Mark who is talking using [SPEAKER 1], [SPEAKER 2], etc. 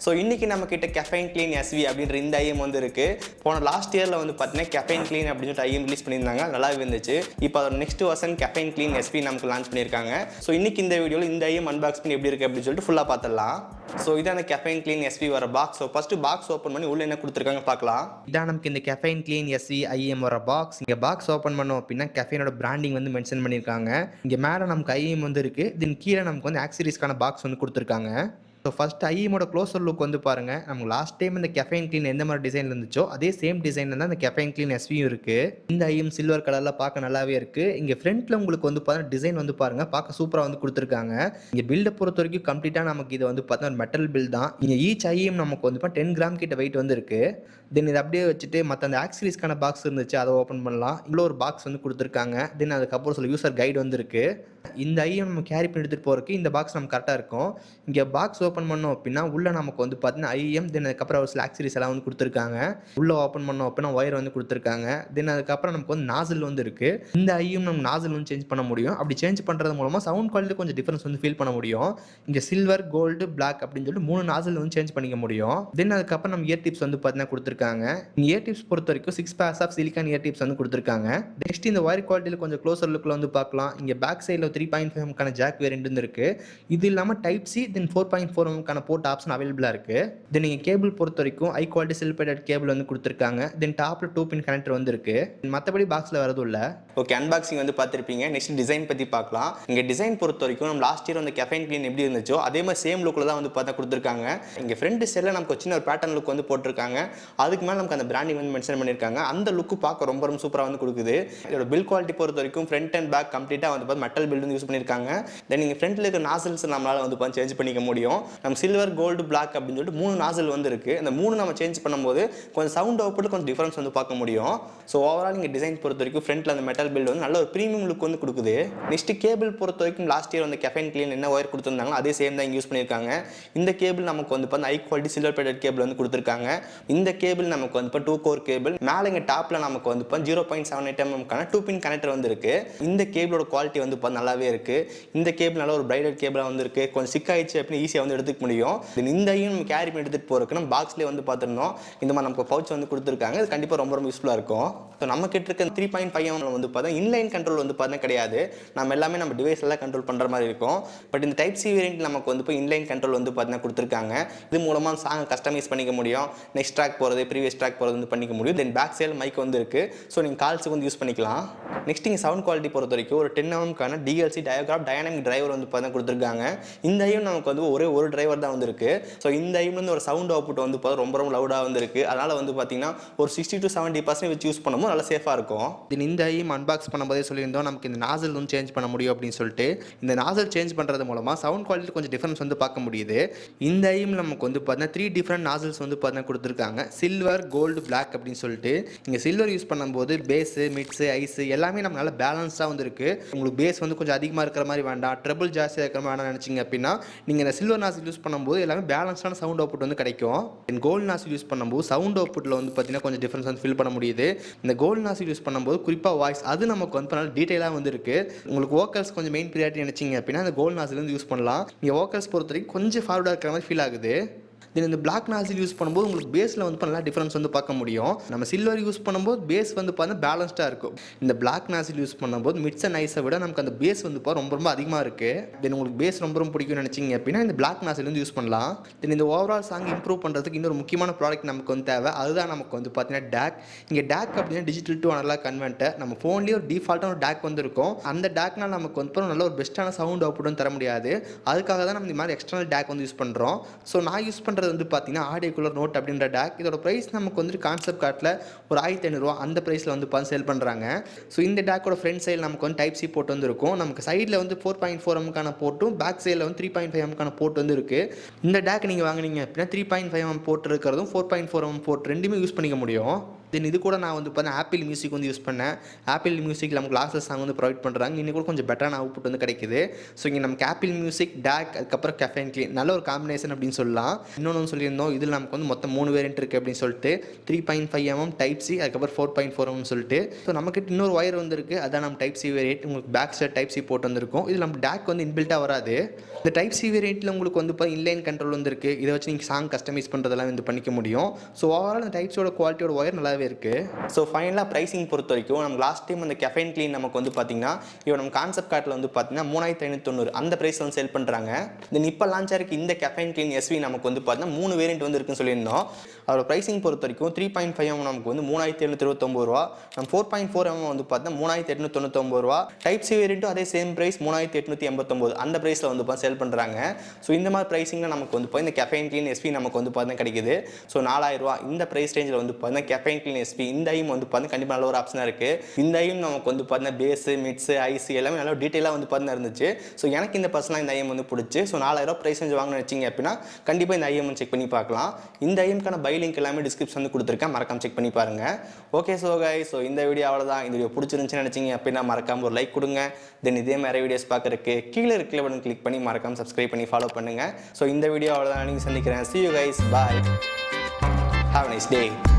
[SPEAKER 1] So இன்றைக்கி நம்மக்கிட்ட caffeine clean SV அப்படின்ற இந்த ஐஎம் வந்து இருக்குது. போன லாஸ்ட் இயரில் வந்து பார்த்தீங்கன்னா கெஃபைன் க்ளீன் அப்படின்னு சொல்லிட்டு ஐஎம் ரிலீஸ் பண்ணியிருந்தாங்க, நல்லாவே இருந்துச்சு. இப்போ அதோட நெக்ஸ்ட் வருஷன் கெஃபைன் க்ளீன் எஸ்வி நமக்கு லான்ச் பண்ணியிருக்காங்க. ஸோ இன்றைக்கி இந்த வீடியோவில் இந்த ஐஎம் அன்பாக்ஸ் பண்ணி எப்படி இருக்குது அப்படின்னு சொல்லிட்டு ஃபுல்லாக பார்த்துடலாம். ஸோ இதான் அந்த கெஃபைன் க்ளீன் எஸ்வி வர box. So first box open பண்ணி உள்ளே என்ன கொடுத்துருக்காங்க பார்க்கலாம். இதான் நமக்கு இந்த கெஃபைன் க்ளீன் எஸ்வி ஐஎம் வர பாக்ஸ். இங்கே பாக்ஸ் ஓப்பன் பண்ணோம் அப்படின்னா கெஃபைனோட பிராண்டிங் வந்து மென்ஷன் பண்ணியிருக்காங்க. இங்கே மேலே நமக்கு ஐஎம் வந்து இருக்குது, தென் கீழே நமக்கு வந்து ஆக்சரிஸ்க்கான பாக்ஸ் வந்து கொடுத்துருக்காங்க. ஸோ ஃபஸ்ட் ஐஎமோட க்ளோசர் லுக் வந்து பாருங்கள். நமக்கு லாஸ்ட் டைம் இந்த கெஃபைன் க்ளீன் எந்த மாதிரி டிசைனில் இருந்துச்சோ அதே சேம் டிசைனில் தான் இந்த கெஃபைன் க்ளீன் எஸ்வியும் இருக்குது. இந்த ஐஎம் சில்வர் கலரில் பார்க்க நல்லாவே இருக்குது. இங்கே ஃப்ரண்ட்டில் உங்களுக்கு வந்து பார்த்தீங்கன்னா டிசைன் வந்து பாருங்கள், பார்க்க சூப்பராக வந்து கொடுத்துருக்காங்க. இங்கே பில்டை பொறுத்த வரைக்கும் கம்ப்ளீட்டாக நமக்கு இது வந்து பார்த்தீங்கன்னா மெட்டல் பில் தான். இங்கே ஈச் ஐஎம் நமக்கு வந்து 10 கிராம் கிட்ட வெயிட் வந்து இருக்குது. தென் இதை அப்படியே வச்சுட்டு மற்ற அந்த ஆக்சரிஸ்க்கான பாக்ஸ் இருந்துச்சு, அதை ஓப்பன் பண்ணலாம். இவ்வளோ ஒரு பாக்ஸ் வந்து கொடுத்துருக்காங்க. தென் அதுக்கப்புறம் சில யூசர் கைடு வந்து இருக்குது. இந்த ஐஎம் நம்ம கேரி பண்ணி எடுத்துகிட்டு போகிறதுக்கு இந்த பாக்ஸ் நம்ம கரெக்டாக இருக்கும். இங்கே பாக்ஸ் ஓப்பன் பண்ணோம் அப்படின்னா உள்ளே நமக்கு வந்து பார்த்தீங்கன்னா ஐஎம், தென் அதுக்கப்புறம் ஒரு சில ஆக்சரிஸ் எல்லாம் வந்து கொடுத்துருக்காங்க. உள்ளே ஓப்பன் பண்ணோம் அப்படின்னா ஒயர் வந்து கொடுத்துருக்காங்க. தென் அதுக்கப்புறம் நமக்கு வந்து நாசில் வந்து இருக்குது. இந்த ஐஎம் நம்ம நாசில் வந்து சேஞ்ச் பண்ண முடியும். அப்படி சேஞ்ச் பண்ணுறது மூலமாக சவுண்ட் குவாலிட்டி கொஞ்சம் டிஃபரன்ஸ் வந்து ஃபீல் பண்ண முடியும். இங்கே சில்வர், கோல்டு, பிளாக் அப்படின்னு சொல்லிட்டு 3 நாசில் வந்து சேஞ்ச் பண்ணிக்க முடியும். தென் அதுக்கப்புறம் நம்ம இயர் டிப்ஸ் வந்து பார்த்தீங்கன்னா கொடுத்துருக்காங்க. இயர் டிப்ஸ் பொறுத்த வரைக்கும் 6 pairs of silicon ear tips வந்து கொடுத்துருக்காங்க. நெக்ஸ்ட் இந்த ஒயர் குவாலிட்டியில் கொஞ்சம் க்ளோசர் லுக்கில் வந்து பார்க்கலாம். இங்கே பேக் சைடில் 3.5mm ஜாக் வேரியன்ட் வந்து இருக்குது. இது இல்லாமல் டைப் சி தென் 4.4mm போர்ட் ஆப்ஷன் அவைலபிளாக இருக்குது. தென் நீங்கள் கேபிள் பொறுத்த வரைக்கும் ஹை குவாலிட்டி சில்பேட்டட் கேபிள் வந்து கொடுத்துருக்காங்க. தென் டாப்பில் 2 பின் கனெக்டர் வந்து இருக்குது. மற்றபடி பாக்ஸில் வரதும் இல்லை. ஓகே, அன்பாக்சிங் வந்து பார்த்துருப்பீங்க. நெக்ஸ்ட் டிசைன் பற்றி பார்க்கலாம். இங்கே டிசைன் பொறுத்த வரைக்கும் நம்ம லாஸ்ட் இயர் அந்த கெஃபைன் க்ளீன் எப்படி இருந்துச்சோ அதே மாதிரி சேம் லுக்கில் தான் வந்து பார்த்தா கொடுத்துருக்காங்க. இங்கே ஃப்ரண்ட் செல்லில் நமக்கு சின்ன ஒரு பேட்டர்ன் லுக் வந்து போட்டிருக்காங்க. அதுக்கு மேலே நமக்கு அந்த பிராண்டிங் வந்து மென்ஷன் பண்ணியிருக்காங்க. அந்த லுக்கு பார்க்க ரொம்ப ரொம்ப சூப்பராக வந்து கொடுக்குது. இதோட பில் குவாலிட்டி பொறுத்த வரைக்கும் ஃப்ரண்ட் அண்ட் பேக் கம்ப்ளீட்டாக வந்து பார்த்து மெட்டல் பில்டு யூஸ் பண்ணியிருக்காங்க. தென் நீங்கள் ஃப்ரண்ட்டில் இருக்க நாசில்ஸ் நம்மளால் வந்து பார்த்து சேஞ்ச் பண்ணிக்க முடியும். நம்ம சில்வர், கோல்டு, பிளாக் அப்படின்னு சொல்லிட்டு 3 நாசில் வந்து இருக்குது. அந்த 3 நம்ம சேஞ்ச் பண்ணும்போது கொஞ்சம் சவுண்ட் அவுட்புட் கொஞ்சம் டிஃபரன்ஸ் வந்து பார்க்க முடியும். ஸோ ஓவரால் நீங்கள் டிசைன் பொறுத்த வரைக்கும் ஃப்ரண்ட்டில் அந்த மெட்டல் பில்டு வந்து நல்ல ஒரு ப்ரீமியம் லுக் வந்து கொடுக்குது. நெக்ஸ்ட் கேபிள் பொறுத்த வரைக்கும் லாஸ்ட் இயர் வந்து கெஃபைன் க்ளீன் என்ன ஒயர் கொடுத்துருந்தாங்களோ அதே சேம் தான் யூஸ் பண்ணியிருக்காங்க. இந்த கேபிள் நமக்கு வந்து பார்த்து high quality silver batted cable வந்து கொடுத்துருக்காங்க. இந்த கேபிள் நமக்கு வந்து 2 கோர் கேபிள். மேலே இங்கே டாப்பில் நமக்கு வந்து 0.78mm 2 பின் கனெக்டர் வந்து இருக்குது. இந்த கேபிளோட குவாலிட்டி வந்து பார்த்து நல்லாவே இருக்குது. இந்த கேபிள் நல்ல ஒரு பிரைடட் கேபிளாக வந்து இருக்குது. கொஞ்சம் சிக்காயிடுச்சு அப்படின்னு ஈஸியாக வந்து எடுத்துக்க முடியும். இந்த ஐயும் நம்ம கேரி பண்ணி எடுத்துகிட்டு போகிறதுக்கு நம்ம பாக்ஸ்லேயே வந்து பார்த்துருந்தோம். இந்த மாதிரி நமக்கு பவுச் வந்து கொடுத்துருக்காங்க. இது கண்டிப்பாக ரொம்ப ரொம்ப யூஸ்ஃபுல்லாக இருக்கும். ஸோ நம்ம கிட்ட இருக்க 3.5mm வந்து பார்த்தா இன்லைன் கண்ட்ரோல் வந்து பார்த்தா கிடையாது. நம்ம எல்லாமே நம்ம டிவைஸ் எல்லாம் கண்ட்ரோல் பண்ணுற மாதிரி இருக்கும். பட் இந்த டைப் சி வேரியன்ட் நமக்கு வந்து இப்போ இன்லைன் கண்ட்ரோல் வந்து பார்த்தீங்கன்னா கொடுத்துருக்காங்க. இது மூலமாக சாங் கஸ்டமைஸ் பண்ணிக்க முடியும். நெக்ஸ்ட் ட்ராக் போகிறது, ப்ரீவியஸ் ட்ராக் போகிறது வந்து பண்ணிக்க முடியும். தென் பேக் சைடு மைக் வந்து இருக்குது. ஸோ நீங்கள் கால்ஸுக்கு வந்து யூஸ் பண்ணிக்கலாம். நெக்ஸ்ட் இங்கே சவுண்ட் குவாலிட்டி பொறுத்த வரைக்கும் ஒரு 10mm டிஎல்சி டயோகிராஃப் டைனாமிக் டிரைவர் வந்து பார்த்தா கொடுத்துருக்காங்க. இந்த ஐயும் நமக்கு வந்து ஒரே ஒரு டிரைவர் தான் வந்து இருக்குது. ஸோ இந்த ஐயும் வந்து ஒரு சவுண்ட் அவுட்புட் வந்து பார்த்தா ரொம்ப ரொம்ப லவுடாக வந்து இருக்குது. அதனால் வந்து பார்த்தீங்கன்னா ஒரு 60 to 70% வச்சு யூஸ் பண்ணும்போது நல்லா சேஃபாக இருக்கும். இந்த ஐயும் அன்பாக்ஸ் பண்ணும்போதே சொல்லியிருந்தோம் நமக்கு இந்த நாசல் வந்து சேஞ்ச் பண்ண முடியும் அப்படின்னு சொல்லிட்டு. இந்த நாசல் சேஞ்ச் பண்ணுறது மூலமாக சவுண்ட் குவாலிட்டி கொஞ்சம் டிஃபரன்ஸ் வந்து பார்க்க முடியுது. இந்த ஐயும் நமக்கு வந்து பார்த்தீங்கன்னா 3 டிஃப்ரெண்ட் நாசல்ஸ் வந்து பார்த்தீங்கன்னா கொடுத்துருக்காங்க. சில்வர், கோல்டு, பிளாக் அப்படின்னு சொல்லிட்டு. இங்கே சில்வர் யூஸ் பண்ணும்போது பேஸு, மிட்ஸு, ஐஸு எல்லாமே நம்ம நல்லா பேலன்ஸாக வந்து இருக்குது. உங்களுக்கு பேஸ் வந்து கொஞ்சம் அதிகமாக இருக்கிற மாதிரி வேண்டாம், ட்ரபிள் ஜாஸ்தியாக இருக்கிற மாதிரி வேணாம் நினச்சிங்க அப்படின்னா நீங்கள் இந்த சில்வர் நாசில் யூஸ் பண்ணும்போது எல்லாமே பேலன்ஸான சவுண்ட் அவுட்புட் வந்து கிடைக்கும். தென் கோல்டு நாசில் யூஸ் பண்ணும்போது சவுண்ட் அவுட்புட்டில் வந்து பார்த்தீங்கன்னா கொஞ்சம் டிஃபரன்ஸ் வந்து ஃபீல் பண்ண முடியுது. இந்த கோல்டு நாசில் யூஸ் பண்ணும்போது குறிப்பாக வாய்ஸ் அது நமக்கு வந்து நல்ல டீட்டெயிலாக வந்து இருக்குது. உங்களுக்கு வோக்கல்ஸ் கொஞ்சம் மெயின் ப்ரியாரிட்டி நினச்சிங்க அப்படின்னா இந்த கோல்டு நாசில் வந்து யூஸ் பண்ணலாம். நீங்கள் வோக்கல்ஸ் பொறுத்த வரைக்கும் கொஞ்சம் ஃபார்வர்டாக இருக்கிற மாதிரி ஃபீல் ஆகுது. தென் இந்த பிளாக் நாசில் யூஸ் பண்ணும்போது உங்களுக்கு பேஸில் வந்து நல்லா டிஃபரன்ஸ் வந்து பார்க்க முடியும். நம்ம சில்வர் யூஸ் பண்ணும்போது பேஸ் வந்து பார்த்தா பேலன்ஸ்டாக இருக்கும். இந்த பிளாக் நாசில் யூஸ் பண்ணும்போது மிட்ஸ் அண்ட் ஐஸை விட நமக்கு அந்த பேஸ் வந்து ரொம்ப ரொம்ப அதிகமாக இருக்குது. தென் உங்களுக்கு பேஸ் ரொம்ப ரொம்ப பிடிக்கும்னு நினச்சிங்க அப்படின்னா இந்த பிளாக் நாசில் வந்து யூஸ் பண்ணலாம். தென் இந்த ஓவரால் சாங் இம்ப்ரூவ் பண்ணுறதுக்கு இன்னொரு முக்கியமான ப்ராடக்ட் நமக்கு வந்து தேவை. அதுதான் நமக்கு வந்து பார்த்தீங்கன்னா டேக். இங்கே டேக் அப்படின்னா டிஜிட்டல் டு அனலாக் கன்வெர்ட்டர். நம்ம ஃபோன்லேயே ஒரு டிஃபால்ட்டான ஒரு டேக் வந்து இருக்கும். அந்த டேக்னால் நமக்கு வந்து நல்ல ஒரு பெஸ்ட்டான சவுண்ட் அவுட்புட் வந்து தர முடியாது. அதுக்காக தான் நம்ம இந்த மாதிரி எக்ஸ்டர்னல் டேக் வந்து யூஸ் பண்ணுறோம். ஸோ நான் யூஸ் பண்ணுறது வந்து பார்த்தீங்கன்னா ஆடியோ கூலர் நோட் அப்படின்ற டேக். இதோட ப்ரைஸ் நமக்கு வந்து கான்செப்ட் கார்ட்டில் ஒரு 1500 அந்த ப்ரைஸில் வந்து பார்த்து சேல் பண்ணுறாங்க. ஸோ இந்த டேக்கோட ஃப்ரண்ட் சைடில் நமக்கு வந்து டைப் சி போர்ட் வந்து இருக்கும். நமக்கு சைடில் வந்து 4.4mm போர்ட்டும் பேக் சைடில் வந்து 3.5mm போர்ட் வந்து இருக்குது. இந்த டேக் நீங்கள் வாங்கினீங்க அப்படின்னா 3.5mm போர்ட் இருக்கிறதும் 4.4mm போர்ட் ரெண்டுமே யூஸ் பண்ணிக்க முடியும். தென் இது கூட நான் வந்து பார்த்தீங்கன்னா ஆப்பிள் மியூசிக் வந்து யூஸ் பண்ணேன். ஆப்பிள் மியூசிக் நமக்கு லாஸ்ட்லெஸ் சாங் வந்து ப்ரொவைட் பண்ணுறாங்க. இன்னும் கூட கொஞ்சம் பெட்டரான அவுட்புட் வந்து கிடைக்குது. ஸோ இங்கே நமக்கு ஆப்பிள் மியூசிக், DAC அதுக்கப்புறம் கெஃபைன் க்ளீன் நல்ல ஒரு காம்பினேஷன் அப்படின்னு சொல்லலாம். இன்னொன்று சொல்லியிருந்தோம், இதில் நமக்கு வந்து மொத்தம் 3 வேரியன்ட் இருக்குது அப்படின்னு சொல்லிட்டு 3.5mm டைப் சி, அதுக்கப்புறம் 4.4mm சொல்லிட்டு. ஸோ நம்மக்கிட்ட இன்னொரு ஒயர் வந்துருக்கு, அதான் நம்ம டைப் சி வேரியன்ட். உங்களுக்கு பேக் சைட் டைப் சி போட்டு வந்திருக்கும். இதில் நம்ம DAC வந்து இன்பில்ட்டாக வராது. இந்த டைப் சி வேரியண்ட்டில் உங்களுக்கு வந்து இப்போ இன்லைன் கண்ட்ரோல் வந்துருக்கு. இதை வச்சு நீங்கள் சாங் கஸ்டமைஸ் பண்ணுறதெல்லாம் வந்து பண்ணிக்க முடியும். ஸோ ஓவரால் இந்த டைப்ஸோட குவாலிட்டியோட ஒயர் நல்லாவே இருக்குது. ஸோ ஃபைனலாக ப்ரைஸிங் பொறுத்த வரைக்கும் நம்ம லாஸ்ட் டைம் அந்த கெஃபைன் க்ளீன் நமக்கு வந்து பார்த்தீங்கன்னா இப்போ நம்ம கான்செப்ட் கார்ட்டில் வந்து பார்த்தீங்கன்னா 3590 அந்த ப்ரைஸ் வந்து சேல் பண்ணுறாங்க. தென் இப்போ லான்ச் ஆகிருக்கு இந்த கெஃபைன் க்ளீன் எஸ்வி நமக்கு வந்து பார்த்தீங்கன்னா 3 வேரியன்ட் வந்து இருக்குன்னு சொல்லியிருந்தோம். அதோட ப்ரைஸிங் பொறுத்த வரைக்கும் 3.5mm நமக்கு வந்து 3729 ரூபா, நம்ம 4.4mm வந்து பார்த்தீங்கன்னா 3899 ரூபா, டைப் சி வேரியண்ட்டும் அதே சேம் ப்ரைஸ் 3889 அந்த ப்ரைஸில் வந்து சேல் பண்ணுறாங்க. ஸோ இந்த மாதிரி ப்ரைஸிங்கில் நமக்கு வந்து இந்த கெஃபைன் க்ளீன் எஸ்பி நமக்கு வந்து பார்த்தீங்கன்னா கிடைக்குது. ஸோ 4000 ரூபா இந்த ப்ரைஸ் ரேஞ்சில் வந்து பார்த்தீங்கன்னா கெஃபைன் க்ளீன் எஸ்பி இந்த ஐம் வந்து பார்த்தீங்கன்னா கண்டிப்பாக நல்ல ஒரு ஆப்ஷனாக இருக்குது. இந்த ஐம் நமக்கு வந்து பார்த்தீங்கன்னா பேஸு, மிட்ஸு, ஐசி எல்லாமே நல்ல டீட்டெயிலாக வந்து பார்த்தீங்கன்னா இருந்துச்சு. ஸோ எனக்கு இந்த பர்சனலாக இந்த ஐஎம் வந்து பிடிச்சி. ஸோ 4000 ரூபா ப்ரைஸ் ரேஞ்ச் வாங்கணும்னு வச்சிங்க அப்படின்னா கண்டிப்பாக இந்த ஐஎம் செக் பண்ணி பார்க்கலாம். இந்த ஐஎம்க்கான பை லிங்க் எல்லாமே டிஸ்கிரிப்ஷன் வந்து கொடுத்துருக்கேன், மறக்காம செக் பண்ணி பாருங்கள். ஓகே ஸோ கைஸ், ஸோ இந்த வீடியோ அவ்வளோதான். இந்த வீடியோ பிடிச்சிருந்துச்சுன்னு நினச்சிங்க அப்படின்னா மறக்காம ஒரு லைக் கொடுங்க. தென் இதே மாதிரி வீடியோஸ் பார்க்குறதுக்கு கீழே இருக்கிற பட்டன் கிளிக் பண்ணி மறக்காம சப்ஸ்கிரைப் பண்ணி ஃபாலோ பண்ணுங்கள். ஸோ இந்த வீடியோ அவ்வளோதான், நீங்கள் சந்திக்கிறேன். See you guys, bye, have a nice day.